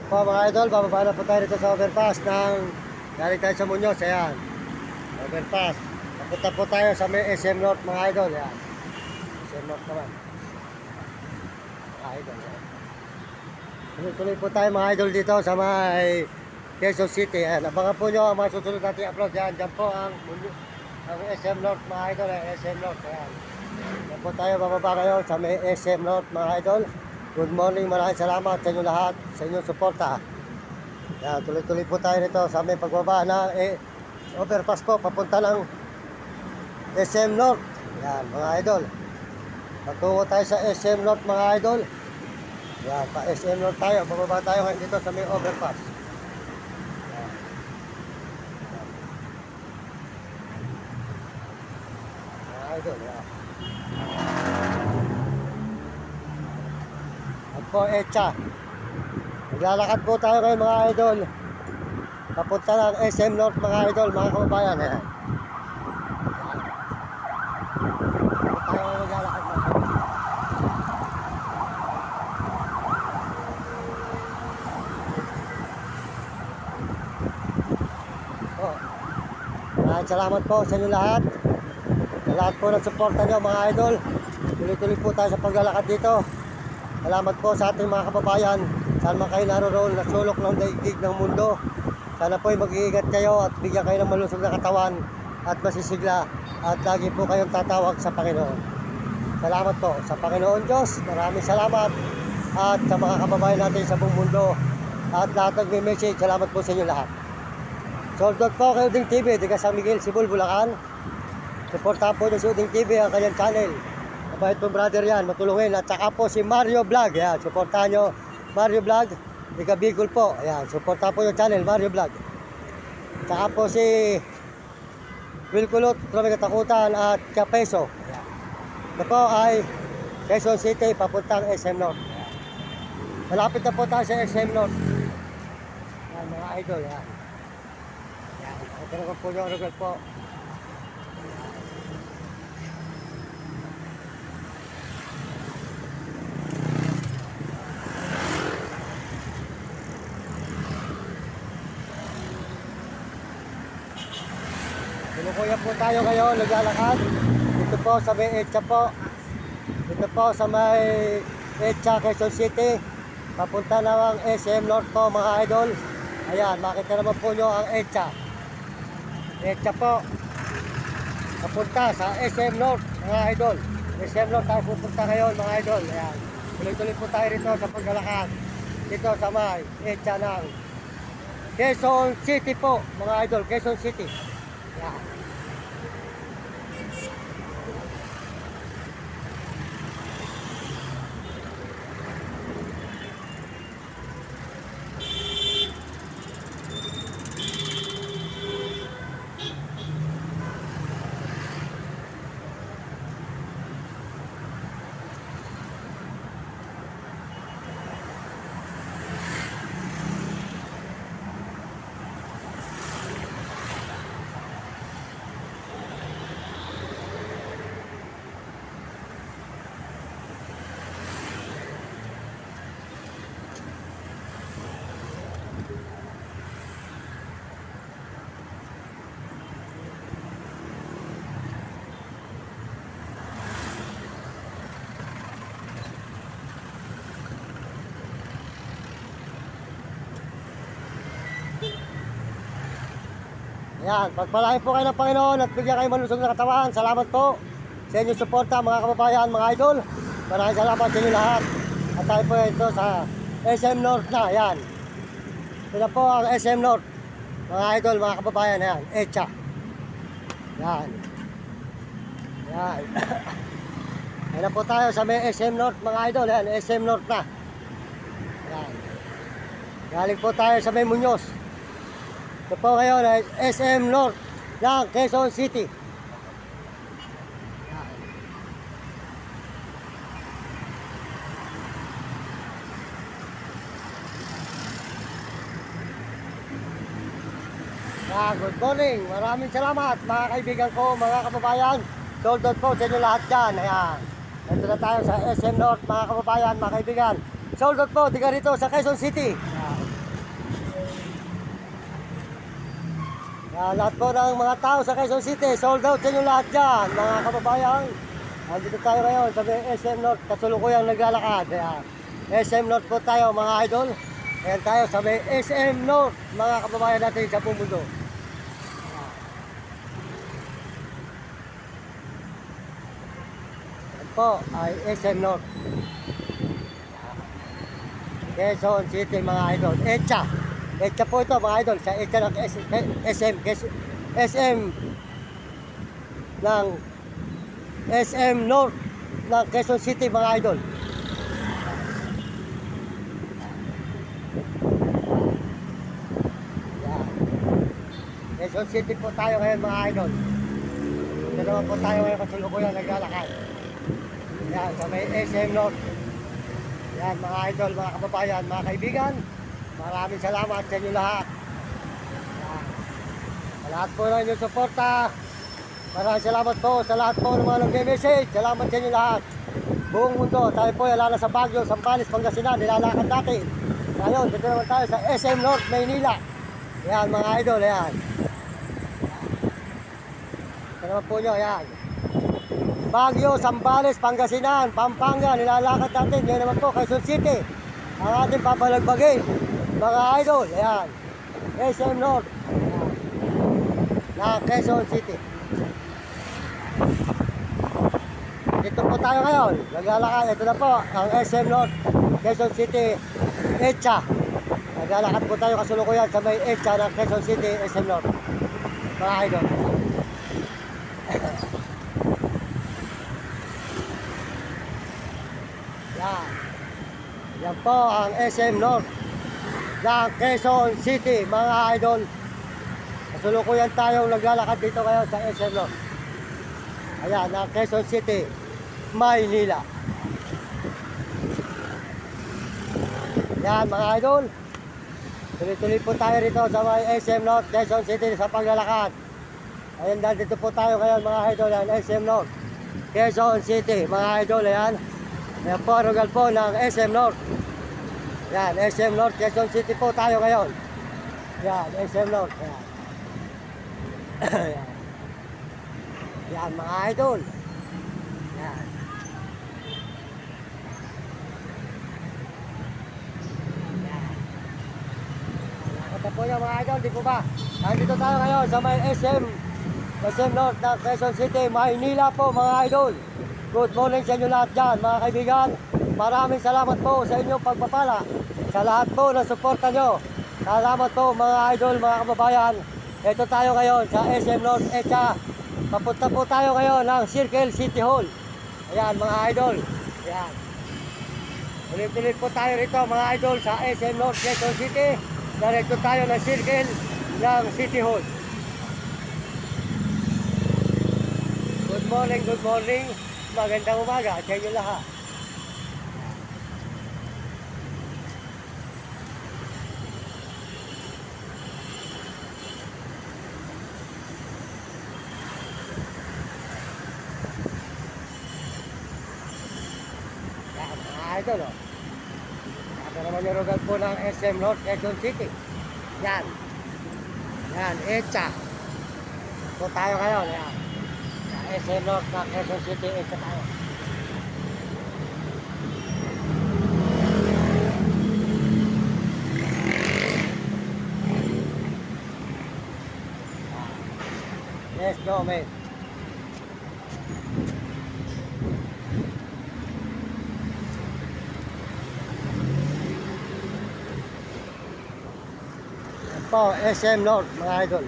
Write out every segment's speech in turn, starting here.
Po mga idol, bababa na po tayo dito sa overpass ng galing tayo sa Muñoz, ayan. Overpass. Napunta po tayo sa may SM North mga idol, ayan. SM North naman. Mga idol, ayan. Tuloy-tuloy po tayo mga idol dito sa may Quezon City, ayan. Abangan po nyo ang mga susunod natin upload, ayan. Diyan po ang SM North mga idol, ayan. SM North, ayan. Diyan po tayo bababa ngayon sa may SM North mga idol. Good morning, maraming salamat sa inyo lahat, sa inyong suporta. Yan, tuloy-tuloy po tayo nito sa may pagbaba na overpass po, papunta ng SM North. Yan, mga idol. Patungo tayo sa SM North, mga idol. Yan, pa SM North tayo, bababa tayo ngayon dito sa may overpass. Yan. Mga idol, yan. Po Echa. Naglalakad po tayo ngayon mga idol. Papunta ng SM North mga idol, mga kababayan. Ayan. Tayo ngayon naglalakad mga idol. Maraming salamat po sa inyo lahat. Sa lahat po ng suporta nyo mga idol. Tuloy-tuloy po tayo sa paglalakad dito. Salamat po sa ating mga kababayan. Saan man kayo naroon na sulok ng daigdig ng mundo. Sana po ay mag-iingat kayo at bigyan kayo ng malusog na katawan at masisigla. At lagi po kayong tatawag sa Panginoon. Salamat po sa Panginoon Diyos. Maraming salamat. At sa mga kababayan natin sa buong mundo. At lahat nagme-message. Salamat po sa inyo lahat. Soldot po kay Uding TV. Diga San Miguel, Sibul, Bulacan. Supportahan po nyo si Uding TV ang kanyang channel. Mabait po brother yan, matulungin. At saka po si Mario Vlog. Ayan, supportahan nyo Mario Vlog. Diga Bicol po. Ayan, supportahan po yung channel Mario Vlog. At saka po si Will Kulot, Trome Katakutan at Kapeso. Ayan. Ito po ay Quezon City, papuntang SM North. Ayan. Malapit na po tayo sa SM North. Ayan, mga idol. Ayan. Ayan, ito naman po yung organ po. Tinukuya po tayo ngayon, naglalakad. Dito po sa may Echa po. Dito po sa may Echa, Quezon City. Papunta na ang SM North po mga idol. Ayan, makita naman po nyo ang Echa. Echa po. Papunta sa SM North mga idol. SM North tayo pupunta ngayon mga idol. Ayan. Tuloy-tuloy po tayo rito sa paglalakad. Dito sa may Echa ng Quezon City po mga idol. Quezon City. Ayan. Ayan, pagpalain po kayo ng Panginoon at bigyan kayo malusog na katawan. Salamat po sa inyong suporta mga kababayan, mga idol. Maraming salamat sa inyo lahat. At tayo po ito sa SM North na, ayan. Ito na po ang SM North. Mga idol, mga kababayan, ayan, Echa. Ayan. Ayan. Ayan na po tayo sa may SM North, mga idol. Ayan, SM North na. Ayan. Galing po tayo sa may Muñoz. Ito po ngayon ay SM North ng Quezon City. Good morning. Maraming salamat mga kaibigan ko, mga kababayan. Soldot po sa inyo lahat dyan. Ayan. Ito na tayo sa SM North mga kababayan, mga kaibigan. Soldot po, tiga rito sa Quezon City. Ayan. Lahat po ng mga tao sa Quezon City, sold out sa inyo lahat dyan, mga kababayan. Andito tayo ngayon sa SM North, kasulukuyang naglalakad. Ayan. SM North po tayo mga idol. Ayan tayo sa may SM North, mga kababayan natin sa buong mundo. Ayan po ay SM North. Quezon City mga idol. Echa po ito mga idol. Sa Echa ng SM ng SM North ng Quezon City mga idol. Yan. Quezon City po tayo ngayon mga idol. Ito naman po tayo ngayon kasulukuyang naglalakad. Yan, sa may SM North. Yan mga idol, mga kababayan, mga kaibigan. Maraming salamat sa inyo lahat. Yan. Sa lahat po ng inyong suporta. Maraming salamat po sa lahat po ng mga nag-message. Salamat sa inyo lahat. Buong mundo, tayo po ay lala sa Baguio, Sambales, Pangasinan, nilalakad natin. Ngayon, dito naman tayo sa SM North, Maynila. Yan mga idol, yan. Ito naman po nyo, yan. Baguio, Sambales, Pangasinan, Pampanga, nilalakad natin. Yan naman po, Quezon City. Ang ating papalagbagin. Mga idol, yan. SM North. Na Quezon City. Dito po tayo ngayon. Naglalakad. Ito na po, ang SM North, Quezon City, Echa. Naglalakad po tayo kasulukuyan sa may Echa ng Quezon City, SM North. Mga idol. Yan. Yan po ang SM North ng Quezon City, mga idol. Kasulukuyan tayong naglalakad dito ngayon sa SM North. Ayan, ng Quezon City, Maynila. Yan mga idol. Tuloy-tuloy po tayo rito sa may SM North, Quezon City sa paglalakad. Ayan, dito po tayo ngayon mga idol. Yan, SM North, Quezon City, mga idol. Ayan. Ayan po, rugal po ng SM North. Yan, SM North, Quezon City po tayo ngayon. Yan, SM North. Ayan. Ayan. Yan, mga idol. Yan. Yan. Nakita po yung mga idol, di po ba? Nandito tayo ngayon sa may SM North ng Quezon City, Maynila po mga idol. Good morning sa inyo lahat dyan, mga kaibigan. Maraming salamat po sa inyong pagpapala. Sa lahat po ng suporta nyo. Salamat po mga idol, mga kababayan. Ito tayo ngayon sa SM North Echa. Papunta po tayo ngayon ng Circle City Hall. Ayan mga idol. Ayan. Ulit-ulit po tayo rito mga idol sa SM North Quezon City. Diretso tayo ng Circle ng City Hall. Good morning, good morning. Magandang umaga sa inyo lahat. Yan, mga idol, oh. Ito naman yung rugal po ng SM North, Quezon City. Yan. Yan, Echa. Ito tayo ngayon, yan. SM North ng Quezon City, Echa tayo. Let's go, mate. Po, SM North, mga idol.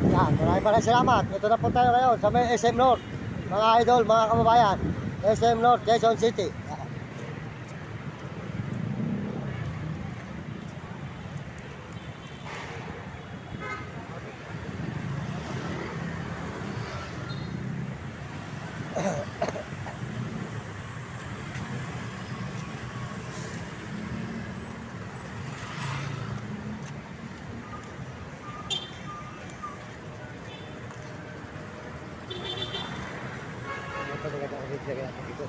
Yan, maraming salamat. Ito na po tayo ngayon sa may SM North, mga idol, mga kababayan. SM North, Quezon City. Ito maganda ang video natin dito.